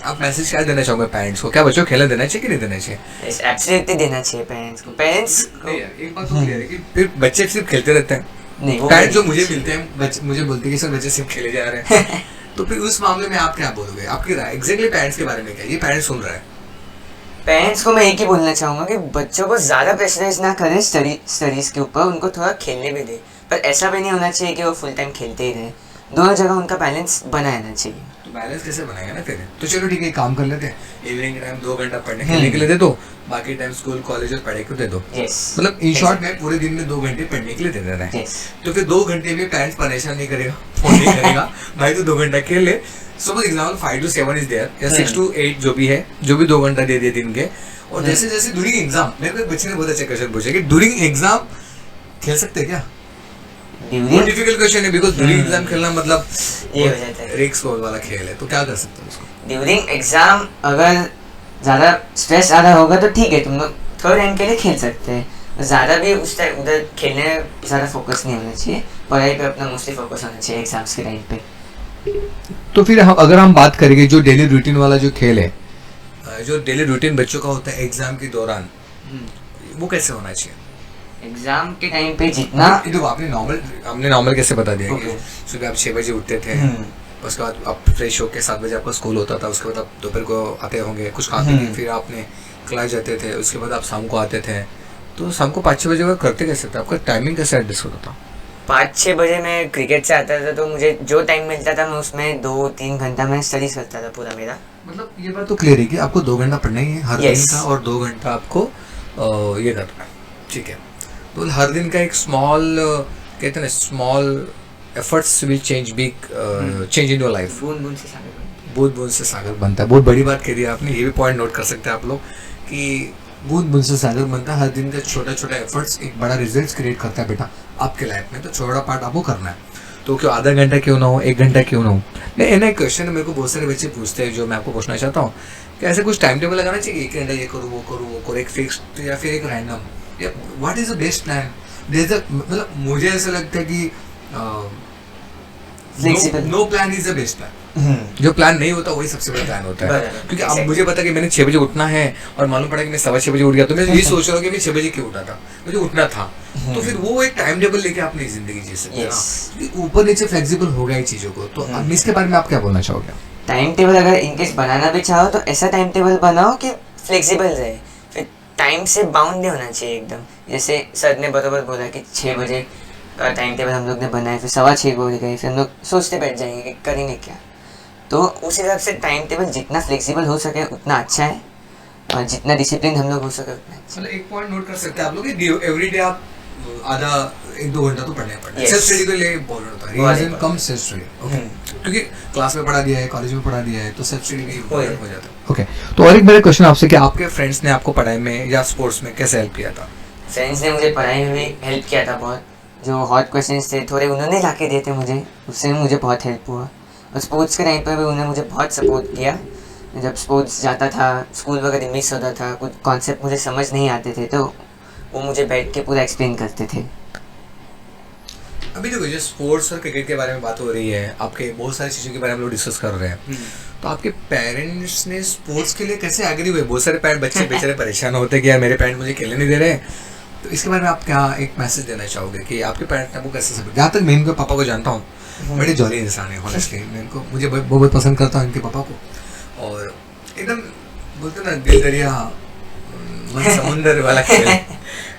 Speaker 1: आप मैसेज क्या देना चाहोगे पेरेंट्स को, क्या बच्चों को खेलने देना चाहिए कि नहीं देना चाहिए?
Speaker 2: एब्सोल्युटली देना चाहिए पेरेंट्स को।
Speaker 1: नहीं यार, एक बात तो क्लियर है कि फिर बच्चे सिर्फ खेलते रहते हैं।
Speaker 2: नहीं, वो
Speaker 1: पेरेंट्स जो मुझे मिलते हैं मुझे बोलते हैं कि सर बच्चे सिर्फ खेले जा रहे हैं तो फिर उस मामले में आप क्या बोलोगे, आपकी राय एग्जैक्टली पेरेंट्स के बारे में क्या? ये पेरेंट्स सुन रहा है।
Speaker 2: पेरेंट्स को मैं एक ही बोलना चाहूँगा कि बच्चों को ज़्यादा प्रेशराइज ना करें स्टडीज़ के ऊपर, उनको थोड़ा खेलने भी दें, पर ऐसा भी नहीं होना चाहिए कि वो फुल टाइम खेलते ही रहे। दोनों जगह उनका बैलेंस बना रहना चाहिए।
Speaker 1: तो बैलेंस कैसे बनाएगा ना फिर? तो चलो ठीक है, काम कर लेते हैं, इवनिंग के टाइम 2 घंटा पढ़ने खेलने के लिए दे दो, बाकी टाइम स्कूल कॉलेज और पढ़ाई को दे दो। मतलब इन शॉर्ट में पूरे दिन में 2 घंटे पढ़ने के लिए दे देना है। तो फिर 2 घंटे में पेरेंट्स परेशान नहीं करेगा, फोन नहीं करेगा भाई तो 2 घंटा खेल ले। Suppose example 5 to 7 is there या 6 to 8 जो भी है, जो भी 2 घंटा दे दिए दिन के। और जैसे जैसे ड्यूरिंग एग्जाम, मेरे को एक बच्चे ने बहुत अच्छा क्वेश्चन पूछा कि ड्यूरिंग एग्जाम खेल सकते हैं क्या? वो डिफिकल्ट क्वेश्चन है, बिकॉज ड्यूरिंग एग्जाम खेलना मतलब
Speaker 2: ये हो जाता है,
Speaker 1: रिस्क वाला खेल है, तो क्या कर सकते हैं उसको?
Speaker 2: ड्यूरिंग एग्जाम अगर ज़्यादा स्ट्रेस आ रहा होगा तो ठीक है, तुम लोग थोड़े टाइम के लिए खेल सकते हैं। ज़्यादा भी उस टाइम उधर खेलने में ज़्यादा फोकस नहीं होना चाहिए, पढ़ाई पे अपना मोस्टली फोकस होना चाहिए एग्जाम्स के टाइम पे।
Speaker 1: तो फिर अगर हम बात करेंगे जो डेली रूटीन वाला जो खेल है, जो डेली रूटीन बच्चों का होता है एग्जाम के दौरान, वो कैसे होना चाहिए?
Speaker 2: एग्जाम के टाइम पे जितना
Speaker 1: देखो, हमने नॉर्मल कैसे बता दिया कि सुबह आप 6 बजे उठते थे, उसके बाद आप फ्रेश होकर 7 बजे आपका स्कूल होता था, उसके बाद आप दोपहर को आते होंगे, कुछ खाते थे, फिर आपने क्लास जाते थे, उसके बाद आप शाम को आते थे। तो शाम को 5-6 बजे करते कैसे थे? आपका टाइमिंग कैसे एडजस्ट होता था?
Speaker 2: 5-6 बजे मैं क्रिकेट से आता था, तो मुझे जो टाइम मिलता था मैं उसमें 2-3 घंटा मैं स्टडीज करता था पूरा मेरा। मतलब
Speaker 1: ये बात तो क्लियर है कि आपको 2 घंटा पढ़ना ही है हर दिन का, और 2 घंटा आपको ये करना है, ठीक है? तो हर दिन का एक स्मॉल, कहते हैं ना, small efforts will change big change in your life. बूंद बूंद से सागर बनता है। बहुत बड़ी बात कह दी आपने, ये भी पॉइंट नोट कर सकते हैं आप लोग कि बूंद बूंद से सागर बनता है। हर दिन का छोटा छोटा एफर्ट्स एक बड़ा रिजल्ट क्रिएट करता है बेटा आपके लाइफ में, तो छोटा पार्ट आपको करना है। तो क्यों आधा घंटा क्यों ना हो, 1 घंटा क्यों ना हो। नहीं, क्वेश्चन मेरे को बहुत सारे बच्चे पूछते हैं, जो मैं आपको पूछना चाहता हूँ कि ऐसे कुछ टाइम टेबल लगाना चाहिए, 1 घंटा ये करूँ वो करूँ, एक फिक्स या फिर एक रैंडम, या what is the best plan? मतलब मुझे ऐसा लगता है कि no plan is the best plan. जो प्लान नहीं होता वही सबसे बड़ा प्लान होता है। क्योंकि अब मुझे पता कि मैंने 6 बजे उठना है और मालूम पड़ा कि मैं 6:15 बजे उठ गया, तो मैं यही सोच रहा हूँ कि मैं 6 बजे क्यों उठा था, मुझे उठना था। तो फिर वो एक टाइम टेबल लेके अपनी जिंदगी जी सकते हैं, ऊपर नीचे फ्लेक्सिबल होगा ही चीजों को। तो इसके बारे में आप क्या बोलना चाहोगे?
Speaker 2: टाइम टेबल अगर इनकेस बनाना भी चाहो तो ऐसा टाइम टेबल बनाओ कि फ्लेक्सिबल रहे, फिर टाइम से बाउंड नहीं होना चाहिए एकदम। जैसे सर ने बराबर बोला कि 6 बजे का टाइम टेबल हम लोग ने बनाया, फिर 6:15 बजे गए, फिर हम लोग सोचते बैठ जाएंगे कि करेंगे क्या। तो उस हिसाब से टाइम टेबल जितना फ्लेक्सिबल हो सके उतना अच्छा है, और जितना डिसिप्लिन हम लोग हो सके उतना अच्छा।
Speaker 1: मतलब एक पॉइंट नोट कर सकते हैं आप लोग कि एवरी डे आप आधा 1-2 घंटा तो पढ़ना ही पड़ता है।
Speaker 2: Yes.
Speaker 1: सेल्फ स्टडी के लिए इम्पोर्टेंट होता है, रिवीजन कम सेल्फ स्टडी। ओके, क्योंकि क्लास में पढ़ा दिया है, कॉलेज में पढ़ा दिया है, तो सेल्फ स्टडी भी इम्पोर्टेंट हो जाता है। ओके, तो और एक मेरा क्वेश्चन आपसे कि आपके फ्रेंड्स ने आपको पढ़ाई में या स्पोर्ट्स में कैसे हेल्प किया था?
Speaker 2: फ्रेंड्स ने मुझे पढ़ाई में भी हेल्प किया था बहुत। जो हॉट क्वेश्चंस थे थोड़े उन्होंने ला के दिए थे मुझे, उससे भी मुझे बहुत हेल्प हुआ। और स्पोर्ट्स के टाइम पर भी उन्होंने मुझे बहुत सपोर्ट किया। जब स्पोर्ट्स जाता था, स्कूल वगैरह मिस होता था, कुछ कॉन्सेप्ट मुझे समझ नहीं आते थे, तो वो मुझे बैठ के पूरा एक्सप्लेन करते थे।
Speaker 1: अभी देखो, जो स्पोर्ट्स और क्रिकेट के बारे में बात हो रही है, आपके बहुत सारी चीज़ों के बारे में हम लोग डिस्कस कर रहे हैं, तो आपके पेरेंट्स ने स्पोर्ट्स के लिए कैसे एग्री हुए? बहुत सारे पेरेंट बच्चे बेचारे परेशान होते हैं कि यार मेरे पेरेंट मुझे खेलने नहीं दे रहे, तो इसके बारे में आप क्या एक मैसेज देना चाहोगे कि आपके पेरेंट्स ने आपको कैसे सपोर्ट? जहाँ तक मैं इनके पापा को जानता हूँ, बड़े जॉली इंसान है ऑनेस्टली, मुझे बहुत पसंद करता हूँ इनके पापा को, और एकदम बोलते ना दिल दरिया मन समुंदर वाला खेल।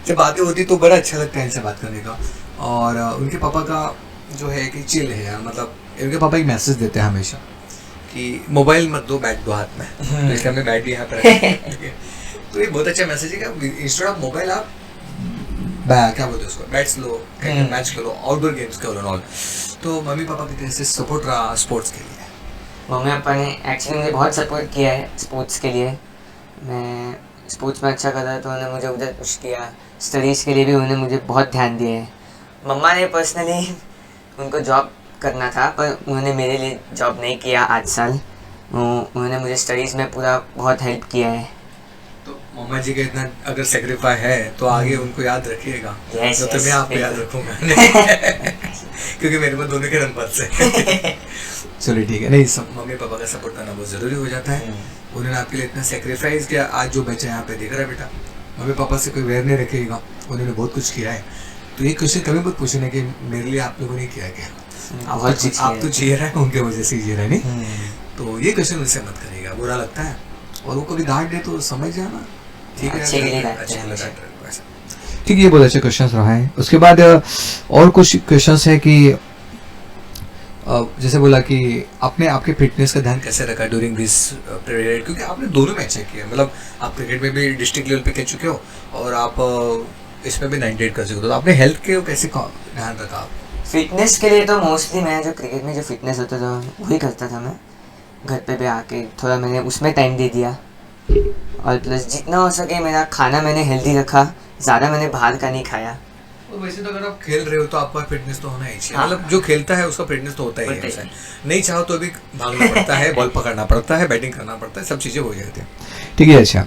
Speaker 1: जब बातें होती तो बड़ा अच्छा लगता है इनसे बात करने का। और उनके पापा का जो है कि चिल है यार, मतलब उनके पापा एक मैसेज देते हैं हमेशा कि मोबाइल मत दो, बैट दो हाथ में, तो इसलिए हमने बैट भी यहाँ पर रखा है। तो ये बहुत अच्छा मैसेज है कि इंस्टेड ऑफ मोबाइल आप क्या बोलते हैं उसको, बैट्स लो, मैच खेलो, आउटडोर गेम्स खेलो ऑल। तो मम्मी पापा की तरफ से सपोर्ट रहा स्पोर्ट्स के लिए?
Speaker 2: मम्मी पापा ने एक्चुअली मुझे बहुत सपोर्ट किया है स्पोर्ट्स के लिए। मैं स्पोर्ट्स में अच्छा कर रहा तो उन्होंने मुझे उधर पुश किया। स्टडीज़ के लिए भी उन्होंने मुझे बहुत ध्यान दिया है। मम्मा ने पर्सनली उनको जॉब करना था, पर उन्होंने मेरे लिए जॉब नहीं किया 8 साल। उन्होंने मुझे स्टडीज़ में पूरा बहुत हेल्प किया है।
Speaker 1: तो मम्मा जी का इतना अगर सेक्रीफाई है तो आगे उनको याद रखिएगा।
Speaker 2: Yes,
Speaker 1: तो मैं आपको याद रखूंगा क्योंकि मेरे पास दोनों के नंबर से। चलिए ठीक है, नहीं सब मम्मी पापा का सपोर्ट करना बहुत ज़रूरी हो जाता है। उन्होंने आपके लिए इतना सेक्रीफाइस किया, आज जो बच्चा यहाँ पे देख रहा है बेटा, मम्मी पापा से कोई वैर नहीं रखेगा, उन्होंने बहुत कुछ किया है। तो ये क्वेश्चन कभी मत पूछना कि मेरे लिए आप लोगों ने किया क्या, आप तो जी रहे हैं, उनके वजह से जी रहे हैं, नहीं? तो ये क्वेश्चन उनसे मत करिएगा, बुरा लगता है। और वो कभी डांट दे तो समझ जाना, ठीक है, ठीक है। ये बहुत अच्छा क्वेश्चन रहा है। उसके बाद और कुछ क्वेश्चन है कि जैसे बोला कि आपने आपके फिटनेस का ध्यान कैसे रखा ड्यूरिंग दिस पीरियड, क्योंकि आपने दोनों में अच्छा किया, मतलब आप क्रिकेट में भी डिस्ट्रिक्ट लेवल पे खेल चुके हो और आप इसमें भी 98 कर चुके हो, तो आपने हेल्थ के कैसे ध्यान रखा?
Speaker 2: फिटनेस के लिए तो मोस्टली मैं जो क्रिकेट में जो फिटनेस होता था वही करता था। मैं घर पे भी आके थोड़ा मैंने उसमें टाइम दे दिया, और प्लस जितना हो सके मेरा खाना मैंने हेल्दी रखा, ज़्यादा मैंने बाहर का नहीं खाया।
Speaker 1: तो वैसे तो अगर आप खेल रहे हो तो आपका फिटनेस तो होना ही चाहिए,
Speaker 2: हाँ।
Speaker 1: मतलब जो खेलता है उसका फिटनेस तो होता ही है। नहीं चाहो तो भी भागना पड़ता है, बॉल पकड़ना पड़ता है, बैटिंग करना पड़ता है, सब चीज़ें हो जाती हैं, ठीक है। अच्छा,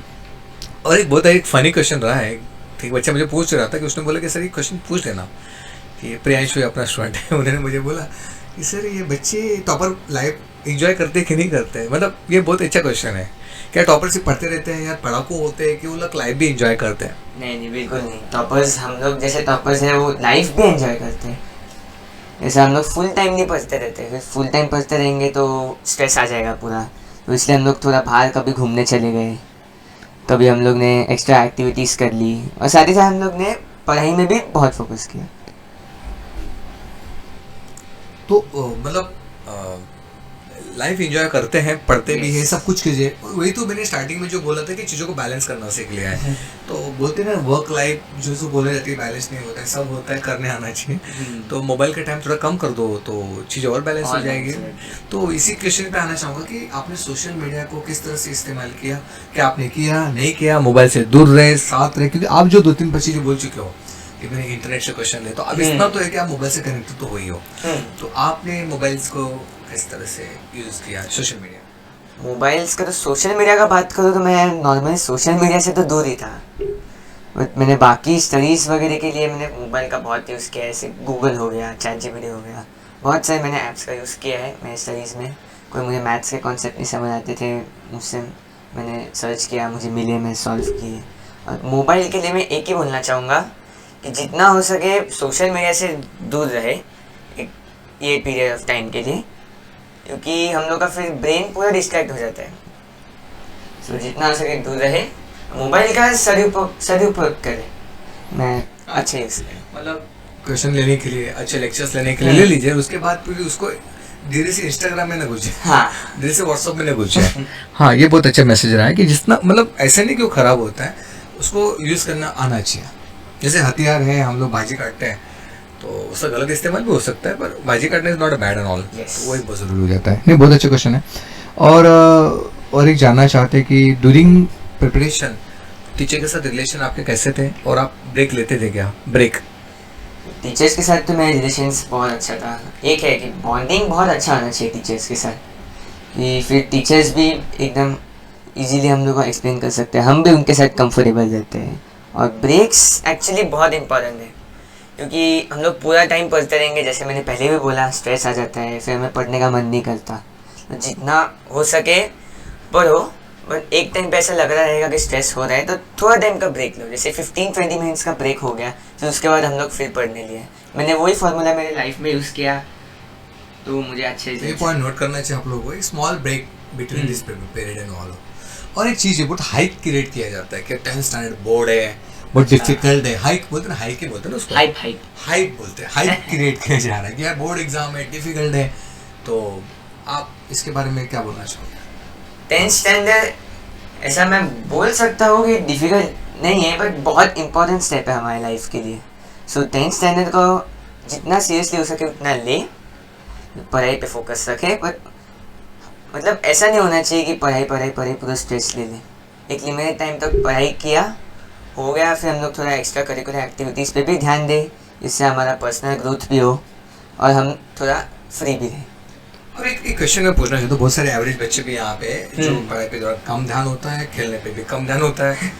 Speaker 1: और एक बहुत एक फनी क्वेश्चन रहा है, ठीक, बच्चा मुझे पूछ रहा था कि उसने बोला कि सर ये क्वेश्चन पूछ लेना, कि प्रियांशु अपना स्टूडेंट है, उन्होंने मुझे बोला कि सर ये बच्चे टॉपर लाइफ एंजॉय करते कि नहीं करते? मतलब ये बहुत अच्छा क्वेश्चन है, क्या टॉपर सिर्फ पढ़ते रहते हैं या पढ़ाकू होते हैं कि वो लोग लाइफ भी एंजॉय करते हैं?
Speaker 2: नहीं, बिल्कुल नहीं। टॉपर्स, हम लोग जैसे टॉपर्स हैं वो लाइफ भी एंजॉय करते हैं। जैसे हम लोग फुल टाइम नहीं पढ़ते रहते, फिर फुल टाइम पढ़ते रहेंगे तो स्ट्रेस आ जाएगा पूरा, तो इसलिए हम लोग थोड़ा बाहर कभी घूमने चले गए, कभी हम लोग ने एक्स्ट्रा एक्टिविटीज़ कर ली, और साथ ही साथ हम लोग ने पढ़ाई में भी बहुत फोकस किया।
Speaker 1: तो मतलब लाइफ एंजॉय करते हैं, पढ़ते भी हैं, सब कुछ कीजिए। वही तो मैंने स्टार्टिंग में जो बोला था कि चीज़ों को बैलेंस करना सीख लिया है। तो बोलते हैं ना वर्क लाइफ जो बोला जाती है बैलेंस नहीं होता है, सब होता है, करने आना चाहिए। तो मोबाइल का टाइम थोड़ा कम कर दो तो चीज़ें और बैलेंस हो जाएगी। तो इसी क्वेश्चन पे आना चाहूँगा कि आपने सोशल मीडिया को किस तरह से इस्तेमाल किया, क्या आपने किया, नहीं किया, मोबाइल से दूर रहे, साथ रहे, क्योंकि आप जो 2-3 चीज़ें बोल चुके हो कि मैंने इंटरनेट से क्वेश्चन ले, तो अब इतना तो है कि आप मोबाइल से कनेक्टेड तो हो ही हो, तो आपने मोबाइल्स को किस तरह से यूज़ किया, सोशल मीडिया?
Speaker 2: मोबाइल्स का तो सोशल मीडिया का बात करूँ तो मैं नॉर्मली सोशल मीडिया से तो दूर ही था, बट मैंने बाकी स्टडीज़ वगैरह के लिए मैंने मोबाइल का बहुत यूज़ किया है। जैसे गूगल हो गया, ChatGPT हो गया, बहुत सारे मैंने ऐप्स का यूज़ किया है मेरे स्टडीज़ में। कोई मुझे मैथ्स के कॉन्सेप्ट नहीं समझ आते थे, मुझसे मैंने सर्च किया, मुझे मिले, मैं सॉल्व किए। और मोबाइल के लिए मैं एक ही बोलना चाहूँगा कि जितना हो सके सोशल मीडिया से दूर रहे ये पीरियड ऑफ टाइम के लिए, क्योंकि हम लोग का फिर ब्रेन पूरा डिस्ट्रैक्ट हो जाता है। सो जितना हो सके दूर रहे, मोबाइल का सदुपयोग करें, मैं अच्छे यूज़ करें।
Speaker 1: मतलब क्वेश्चन लेने के लिए, अच्छे लेक्चर्स लेने के लिए ले लीजिए, उसके बाद फिर उसको धीरे से इंस्टाग्राम में न घुसे,
Speaker 2: हाँ,
Speaker 1: धीरे से व्हाट्सअप में न घुसे। हाँ, ये बहुत अच्छा मैसेज रहा है कि जितना मतलब ऐसा नहीं कि वो खराब होता है, उसको यूज़ करना आना चाहिए, जैसे हथियार है, हम लोग भाजी काटते हैं तो उसका गलत इस्तेमाल भी हो सकता है, पर भाजी काटने is not a bad and all,
Speaker 2: Yes.
Speaker 1: तो वही बहुत ज़रूरी हो जाता है। नहीं, बहुत अच्छा क्वेश्चन है। और एक जानना चाहते हैं कि ड्यूरिंग प्रिपरेशन टीचर के साथ रिलेशन आपके कैसे थे, और आप ब्रेक लेते थे क्या? ब्रेक
Speaker 2: टीचर्स के साथ तो मेरा रिलेशंस बहुत अच्छा था। एक है कि बॉन्डिंग बहुत अच्छा होना चाहिए टीचर्स के साथ, कि फिर टीचर्स भी एकदम इजीली हम लोग को एक्सप्लेन कर सकते हैं, हम भी उनके साथ कंफर्टेबल रहते हैं। और ब्रेक्स एक्चुअली बहुत इंपॉर्टेंट है, क्योंकि हम लोग पूरा टाइम पढ़ते रहेंगे, जैसे मैंने पहले भी बोला, स्ट्रेस आ जाता है, फिर हमें पढ़ने का मन नहीं करता। तो जितना हो सके पढ़ो, बट एक टाइम पे ऐसा लग रहा रहेगा कि स्ट्रेस हो रहा है तो थोड़ा टाइम का ब्रेक लो, जैसे 15-20 मिनट्स का ब्रेक हो गया, फिर उसके बाद हम लोग फिर पढ़ने लिए। मैंने वही फार्मूला मेरे लाइफ में यूज़ किया, तो मुझे अच्छे
Speaker 1: ये पॉइंट नोट करना चाहिए आप लोगों को, एक small break between this period and all. और एक चीज़ है, बहुत हाइक क्रिएट किया जाता है कि 10th स्टैंडर्ड बोर्ड है, बहुत डिफिकल्ट है, हाइक बोलते हैं ना, हाइक ही बोलते हैं ना उसको, हाइप बोलते हैं, हाइप क्रिएट किया जा रहा है कि यार बोर्ड एग्जाम है, डिफिकल्ट है। तो आप इसके बारे में क्या बोलना चाहोगे?
Speaker 2: 10th स्टैंडर्ड ऐसा मैं बोल सकता हूँ कि डिफ़िकल्ट नहीं है, बट बहुत इंपॉर्टेंट स्टेप है हमारी लाइफ के लिए। सो 10th स्टैंडर्ड को जितना सीरियसली हो सके उतना ले, पढ़ाई पे फोकस रखे, बट मतलब ऐसा नहीं होना चाहिए कि पढ़ाई पढ़ाई पढ़ाई पूरा स्ट्रेस ले ले। एक लिमिटेड टाइम तक पढ़ाई किया, हो गया, फिर हम लोग थोड़ा एक्स्ट्रा करिकुलर एक्टिविटीज़ पे भी ध्यान दें, जिससे हमारा पर्सनल ग्रोथ भी हो और हम थोड़ा फ्री भी रहें।
Speaker 1: और एक क्वेश्चन मैं पूछना चाहता हूँ, बहुत सारे एवरेज बच्चे भी यहाँ पे जो पढ़ाई पे थोड़ा कम ध्यान होता है, खेलने पे भी कम ध्यान होता है,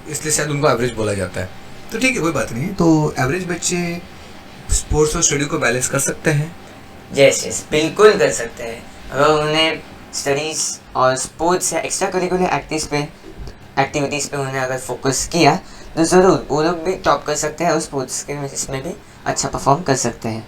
Speaker 1: इसलिए शायद उनको एवरेज बोला जाता है। तो ठीक है, कोई बात नहीं। तो एवरेज बच्चे स्पोर्ट्स और स्टडी को बैलेंस कर सकते हैं?
Speaker 2: यस, बिल्कुल कर सकते हैं। अगर उन्हें स्टडीज़ और स्पोर्ट्स या एक्स्ट्रा करिकुलर एक्टिविटीज़ पे उन्हें अगर फोकस किया तो ज़रूर वो लोग भी टॉप कर सकते हैं और स्पोर्ट्स के इसमें भी अच्छा परफॉर्म कर सकते हैं।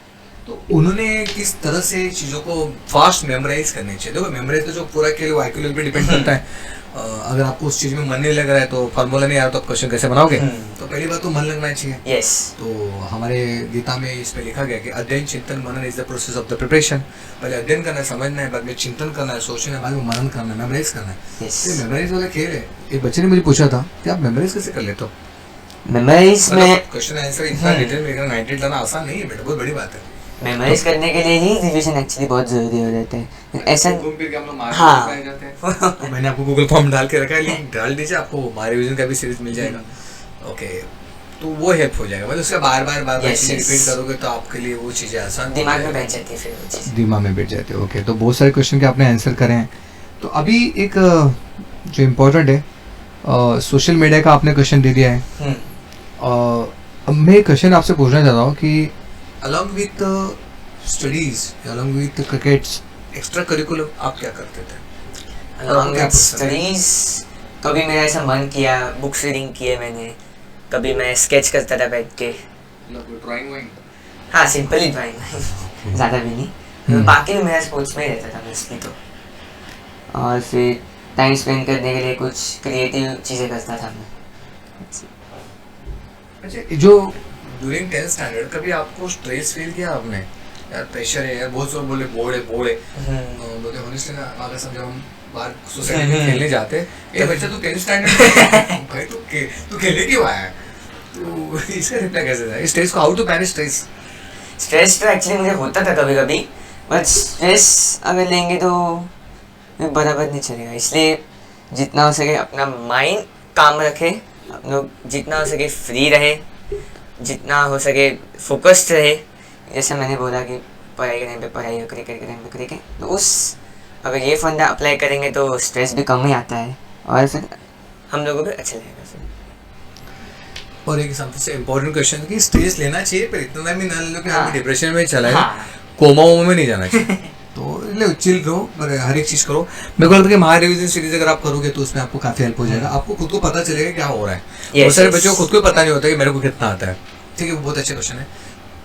Speaker 1: तो उन्होंने किस तरह से चीज़ों को फास्ट मेमोराइज करनी चाहिए? देखो, मेमोराइज तो जो पूरा के लिए वो IQ लेवल पे डिपेंड करता है। अगर आपको उस चीज़ में मन नहीं लग रहा है तो फार्मूला नहीं आ रहा तो आप क्वेश्चन कैसे बनाओगे? तो पहली बात तो मन लगना चाहिए।
Speaker 2: यस।
Speaker 1: तो हमारे गीता में इस पे लिखा गया कि अध्ययन चिंतन मनन is the process of the preparation. पहले अध्ययन करना है, समझना है, बाद में चिंतन करना है, सोचना है, बाद में मनन करना है, मेमोराइज करना है।
Speaker 2: यस।
Speaker 1: ये मेमोराइज वाला खेल है। एक बच्चे ने मुझे पूछा था कि आप मेमोराइज कैसे कर लेते हो?
Speaker 2: मेमोराइज में
Speaker 1: क्वेश्चन आंसर इतना डिटेल में 98 लाना आसान नहीं है बेटा, बहुत बड़ी बात है।
Speaker 2: मेमोराइज करने के लिए ही रिवीजन एक्चुअली बहुत ज़रूरी हो जाता है। ऐसा
Speaker 1: घूम फिर के हम लोग मार
Speaker 2: हाँ।
Speaker 1: जाते हैं। तो मैंने आपको गूगल फॉर्म डाल के रखा है, लिंक डाल दीजिए, आपको मार रिवीजन का भी सीरीज मिल जाएगा। ओके, तो वो हेल्प हो जाएगा। मतलब उसका बार बार चीज़ें रिपीट करोगे तो आपके लिए वो चीज़ें आसान
Speaker 2: दिमाग में बैठ जाती है, फिर वो चीज़
Speaker 1: दिमाग में बैठ जाती है। ओके, तो बहुत सारे क्वेश्चन के आपने आंसर करे हैं। तो अभी एक जो इम्पोर्टेंट है, सोशल मीडिया का आपने क्वेश्चन दे दिया है। अब मैं एक क्वेश्चन आपसे पूछना चाहता हूँ कि along with studies, along with crickets, extra curricular आप क्या करते थे?
Speaker 2: अलॉन्ग विथ स्टडीज़ कभी मेरा ऐसा मन किया, बुक्स रीडिंग किए मैंने, कभी मैं स्केच करता था बैठ के।
Speaker 1: Drawing vying?
Speaker 2: हाँ, सिंपली ड्राइंग, ज़्यादा भी नहीं। बाकी भी मेरा स्पोर्ट्स में ही रहता था मोस्टली तो। और फिर टाइम स्पेंड करने के लिए कुछ क्रिएटिव चीज़ें करता था मैं।
Speaker 1: अच्छा, जो ड्यूरिंग 10th स्टैंडर्ड कभी आपको स्ट्रेस फील किया आपने? यार प्रेशर है यार, बहुत सब बोले बोर्ड है बोलते होनेस्टली ना, अगर समझो हम बाहर सोसाइटी में खेलने जाते, ए बच्चा तू 10th स्टैंडर्ड भाई तू खेलने क्यों आया है? तो इसका रिप्लाई कैसे था? स्ट्रेस को how to manage stress?
Speaker 2: Stress तो एक्चुअली मुझे होता था कभी कभी, बट स्ट्रेस अगर लेंगे तो बराबर नहीं चलेगा। इसलिए जितना हो सके अपना माइंड काम रखे, हम लोग जितना हो सके फ्री रहे, जितना हो सके फोकस्ड रहे। जैसे मैंने बोला कि पढ़ाई के टाइम पे पढ़ाई और क्रिकेट के टाइम पे क्रिकेट, तो उस अगर ये फंडा अप्लाई करेंगे तो स्ट्रेस भी कम ही आता है और फिर हम लोगों को अच्छा लगेगा फिर।
Speaker 1: और एक सबसे इम्पोर्टेंट क्वेश्चन कि स्ट्रेस लेना चाहिए पर इतना भी ना ले लो कि
Speaker 2: हाँ।
Speaker 1: आदमी डिप्रेशन में चला है,
Speaker 2: हाँ।
Speaker 1: कोमा में नहीं जाना चाहिए। तो ले चिल रहो, पर हर एक चीज़ करो। मेरे को लगता है कि महा रिवीजन सीरीज अगर आप करोगे तो उसमें आपको काफ़ी हेल्प हो जाएगा, आपको खुद को पता चलेगा क्या हो रहा है। बहुत सारे बच्चों को खुद को पता नहीं होता कि मेरे को कितना आता है। ठीक है, वो बहुत अच्छा क्वेश्चन है।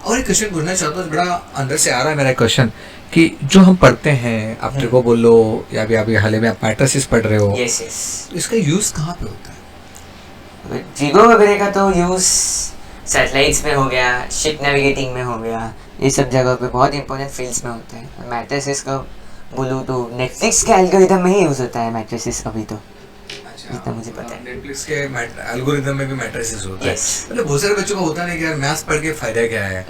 Speaker 1: और एक क्वेश्चन पूछना चाहता हूँ, बड़ा अंदर से आ रहा है मेरा क्वेश्चन, कि जो हम पढ़ते हैं, आप ट्रिको बोल लो या अभी हाल ही में आप मैट्रिसेस पढ़ रहे हो,
Speaker 2: यस,
Speaker 1: तो इसका यूज़ कहाँ पे होता है?
Speaker 2: ट्रिगो वगैरह का तो यूज़ सैटेलाइट्स में हो गया, शिप नेविगेटिंग में हो गया, ये सब जगह पे बहुत इंपॉर्टेंट फील्ड्स में होता है। मैट्रिसेस का बोलूँ तो नेटफ्लिक्स के एल्गोरिथम में ही यूज़ होता है मैट्रिसेस का भी तो।
Speaker 1: अच्छा,
Speaker 2: जितना मुझे पता है।
Speaker 1: नेटफ्लिक्स के एल्गोरिदम में भी मैट्रिसेस होता है।
Speaker 2: Yes.
Speaker 1: मतलब बहुत सारे बच्चों को होता नहीं कि यार मैथ्स पढ़ के फायदा क्या है,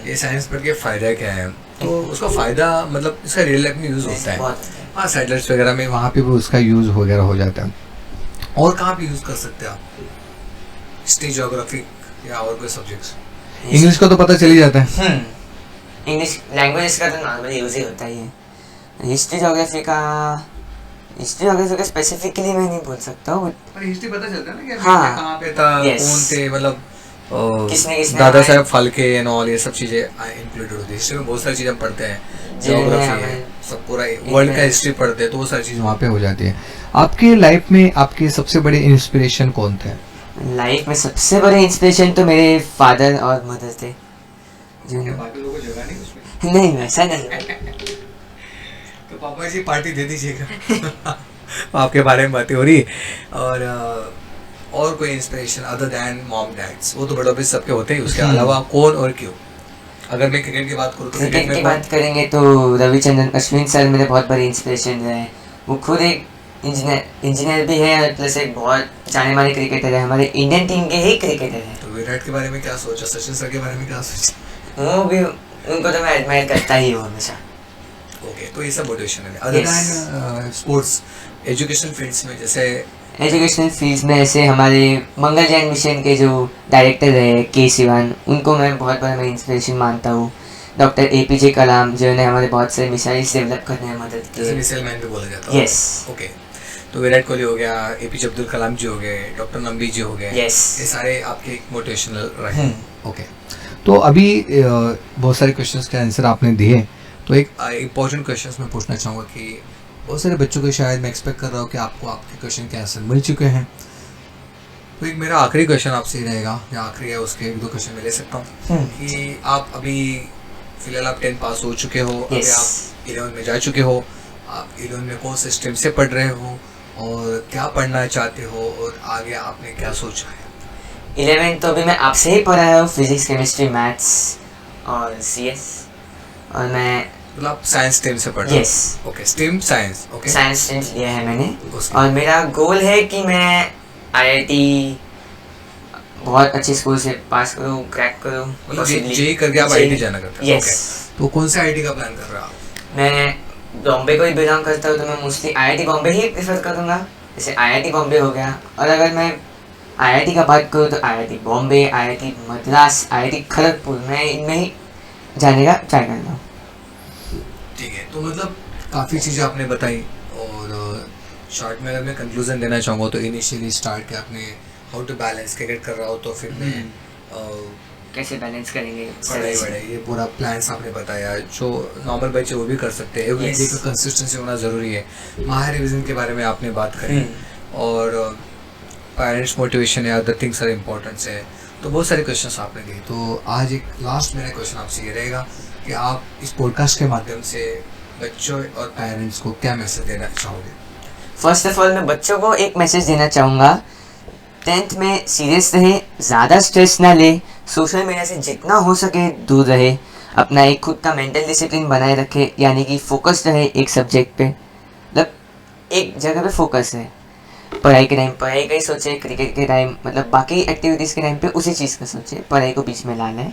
Speaker 1: ये साइंस पढ़ के फायदा क्या है, तो उसका फायदा मतलब इसका रियल लाइफ में यूज होता है।
Speaker 2: बहुत
Speaker 1: हाँ, सैटेलाइट्स वगैरह में वहाँ पे भी उसका यूज वगैरह हो जाता है। और कहाँ पे यूज कर सकते हैं आप? हिस्ट्री, ज्योग्राफी या और कोई सब्जेक्ट्स? इंग्लिश का तो पता चल ही जाता है।
Speaker 2: इंग्लिश लैंग्वेज का तो नॉर्मली यूज ही होता ही है। हिस्ट्री ज्योग्राफी का स्पेसिफिकली मैं नहीं बोल सकता हूँ।
Speaker 1: पर हिस्ट्री पता चलता है ना कि
Speaker 2: हाँ,
Speaker 1: कहाँ पे था,
Speaker 2: yes.
Speaker 1: कौन थे, मतलब
Speaker 2: किसने
Speaker 1: दादा साहब फाल्के एंड ऑल, ये सब चीजें इंक्लूडेड होती है। हिस्ट्री में बहुत सारी चीजें हम पढ़ते हैं, ज्योग्राफी है, सब पूरा वर्ल्ड का हिस्ट्री पढ़ते हैं, तो वो सारी चीज़ वहाँ पे हो जाती है। आपके लाइफ में आपके सबसे बड़े इंस्पिरेशन कौन थे?
Speaker 2: लाइफ में सबसे बड़े इंस्पिरेशन तो मेरे फादर और मदर थे।
Speaker 1: बाकी लोगों को जगह नहीं उसमें?
Speaker 2: नहीं, वैसा नहीं।
Speaker 1: तो पापा जी पार्टी दे दीजिएगा। आपके बारे में बातें हो रही है। और कोई inspiration other than mom dads? वो तो बड़े ऑब्वियस सबके होते हैं, उसके अलावा कौन और क्यों? अगर मैं क्रिकेट की बात करूँ तो
Speaker 2: क्रिकेट की बात करेंगे तो रविचंद्रन अश्विन सर मेरे बहुत बड़े इंस्पिरेशन रहे। वो खुद एक इंजीनियर भी है और प्लस एक बहुत जाने माने क्रिकेटर है, हमारे इंडियन टीम के ही क्रिकेटर है।
Speaker 1: तो विराट के बारे में क्या सोचा, सचिन सर के बारे में क्या सोचा?
Speaker 2: वो भी, उनको तो मैं एडमायर करता ही हूँ हमेशा।
Speaker 1: ओके, तो ये सब मोटिवेशन है। Other than sports, education fields में, जैसे
Speaker 2: एजुकेशनल फील्ड्स में ऐसे हमारे मंगलयान मिशन के जो डायरेक्टर रहे के सिवान, उनको मैं बहुत बड़ा मैं इंस्पिरेशन मानता हूँ। डॉक्टर APJ कलाम जिन्होंने हमारे बहुत सारे मिसाइल्स डेवलप करने में मदद की।
Speaker 1: जैसे मिसाइल मैन भी बोला जाता है।
Speaker 2: यस।
Speaker 1: ओके, तो विराट कोहली हो गया, APJ अब्दुल कलाम जी हो गए, डॉक्टर नंबी जी हो गए,
Speaker 2: यस,
Speaker 1: ये सारे आपके मोटिवेशनल रहे। ओके, तो अभी बहुत सारे क्वेश्चंस के आंसर आपने दिए, तो एक इम्पोर्टेंट क्वेश्चंस मैं पूछना चाहूँगा कि बहुत सारे बच्चों को शायद मैं एक्सपेक्ट कर रहा हूँ कि आपको आपके क्वेश्चन के आंसर मिल चुके हैं, तो एक मेरा आखिरी क्वेश्चन आपसे ही रहेगा, या आखिरी है उसके 1-2 क्वेश्चन मैं ले सकता हूँ कि आप अभी फिलहाल आप 10 पास हो चुके हो, अभी आप 11 में जा चुके हो, आप 11 में कौन से स्ट्रीम से पढ़ रहे हो और क्या पढ़ना चाहते हो और आगे आपने क्या सोचा है?
Speaker 2: 11 तो अभी मैं आपसे ही पढ़ा है, फिजिक्स, केमिस्ट्री, मैथ्स और CS, और मैं
Speaker 1: मतलब आप साइंस स्ट्रीम से पढ़ रहे हो?
Speaker 2: Yes.
Speaker 1: Okay, stream science. Okay,
Speaker 2: science stream लिया है मैंने, और मेरा गोल है कि मैं IIT बहुत अच्छे स्कूल से पास करूँ, क्रैक करूँ।
Speaker 1: मतलब जेई करके आप IIT जाना करते हो?
Speaker 2: यस।
Speaker 1: तो कौन से IIT का प्लान कर रहे हो आप?
Speaker 2: मैं बॉम्बे को ही बिलोंग करता हूँ, तो मैं मोस्टली IIT बॉम्बे ही प्रेफर करूँगा। जैसे IIT बॉम्बे हो गया, और अगर मैं IIT का बात करूँ तो IIT Bombay, IIT Madras, IIT Kharagpur, मैं इनमें ही जाने का ट्राई कर रहा हूँ।
Speaker 1: ठीक है, तो मतलब काफ़ी चीज़ें आपने बताई, और शॉर्ट में अगर मैं कंक्लूजन देना चाहूँगा तो इनिशियली स्टार्ट किया आपने हाउ टू बैलेंस, क्रिकेट कर रहा हो तो फिर मैं
Speaker 2: कैसे बैलेंस करेंगे
Speaker 1: पढ़ाई वढ़ाई, ये पूरा प्लान्स आपने बताया, जो नॉर्मल बच्चे वो भी कर सकते हैं। एवरी डे का कंसिस्टेंसी होना ज़रूरी है। माहिर रिविजन के बारे में आपने बात करी, और पेरेंट्स मोटिवेशन या अदर थिंग्स आर इम्पोर्टेंट्स है, तो बहुत सारे क्वेश्चंस आपने दिए। तो आज एक लास्ट मेरा क्वेश्चन आपसे ये रहेगा कि आप इस पॉडकास्ट के माध्यम से बच्चों और पेरेंट्स को क्या मैसेज देना चाहोगे?
Speaker 2: फर्स्ट ऑफ ऑल मैं बच्चों को एक मैसेज देना चाहूँगा, 10th में सीरियस रहे, ज़्यादा स्ट्रेस ना ले, सोशल मीडिया से जितना हो सके दूर रहे, अपना एक खुद का मेंटल डिसिप्लिन बनाए रखे, यानी कि फोकस रहे एक सब्जेक्ट पे, मतलब एक जगह पे फोकस है। पढ़ाई के टाइम पढ़ाई का ही सोचे, क्रिकेट के टाइम मतलब बाकी एक्टिविटीज़ के टाइम पे उसी चीज़ का सोचे, पढ़ाई को बीच में लाना है।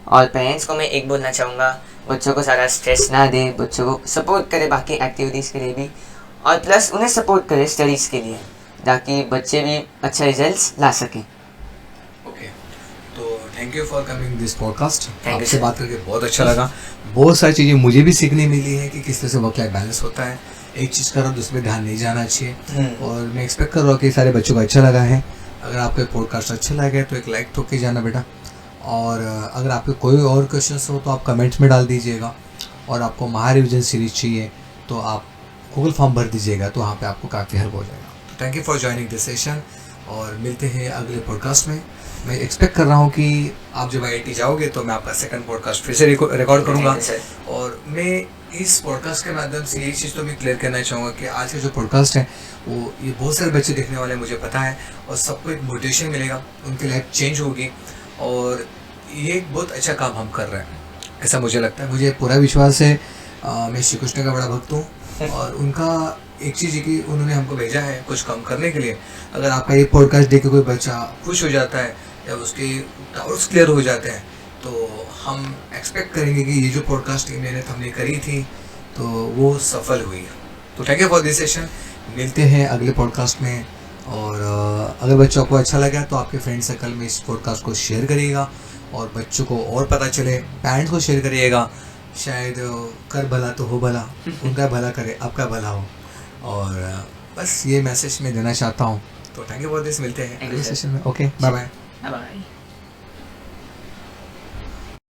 Speaker 2: और पेरेंट्स को मैं एक बोलना चाहूँगा, बच्चों को सारा स्ट्रेस ना दे, बच्चों को सपोर्ट करे बाकी एक्टिविटीज़ के लिए भी, और प्लस उन्हें सपोर्ट करे स्टडीज़ के लिए, ताकि बच्चे भी अच्छा रिजल्ट्स ला सकें।
Speaker 1: ओके, तो thank you for coming this podcast.
Speaker 2: you,
Speaker 1: आपसे
Speaker 2: sir.
Speaker 1: बात करके बहुत अच्छा लगा। बहुत सारी चीज़ें मुझे भी सीखने मिली है कि किस तरह से वर्क लाइफ बैलेंस होता है, एक चीज़ कर रहा हूँ दूसरे ध्यान नहीं जाना चाहिए, और मैं एक्सपेक्ट कर रहा हूँ कि सारे बच्चों को अच्छा लगा है। अगर आपको पॉडकास्ट अच्छा लगा है तो एक लाइक ठोक के जाना बेटा, और अगर आपके कोई और क्वेश्चंस हो तो आप कमेंट्स में डाल दीजिएगा, और आपको महा रिविजन सीरीज चाहिए तो आप गूगल फॉर्म भर दीजिएगा, तो वहाँ पे आपको काफ़ी हेल्प हो जाएगा। Thank you for joining this session, और मिलते हैं अगले पॉडकास्ट में। मैं एक्सपेक्ट कर रहा हूँ कि आप जब IIT जाओगे तो मैं आपका सेकंड पॉडकास्ट फिर से रिकॉर्ड करूँगा, और मैं इस पॉडकास्ट के माध्यम से एक चीज़ तो मैं क्लियर करना चाहूँगा कि आज का जो पॉडकास्ट है वो ये बहुत सारे बच्चे देखने वाले हैं, मुझे पता है, और सबको एक मोटिवेशन मिलेगा, उनकी लाइफ चेंज होगी, और ये एक बहुत अच्छा काम हम कर रहे हैं, ऐसा मुझे लगता है। मुझे पूरा विश्वास है, मैं श्री कृष्ण का बड़ा भक्त हूँ, और उनका एक चीज़ की उन्होंने हमको भेजा है कुछ काम करने के लिए। अगर आपका ये पॉडकास्ट देख के कोई बच्चा खुश हो जाता है या उसके डाउट्स क्लियर हो जाते हैं तो हम एक्सपेक्ट करेंगे कि ये जो पॉडकास्ट की मेहनत हमने करी थी तो वो सफल हुई। तो thank you for this session. मिलते हैं अगले पॉडकास्ट में। और अगर बच्चों को अच्छा लगा तो आपके फ्रेंड सर्कल में इस पॉडकास्ट को शेयर करिएगा और बच्चों को और पता चले, पेरेंट्स को शेयर करिएगा। शायद कर भला तो हो भला, उनका भला करे आपका भला हो। और बस ये मैसेज मैं देना चाहता हूँ। तो थैंक यू फॉर दिस। मिलते हैं
Speaker 2: Thank you,
Speaker 1: अगले
Speaker 2: sir.
Speaker 1: सेशन में। Okay, bye bye.
Speaker 2: Bye bye.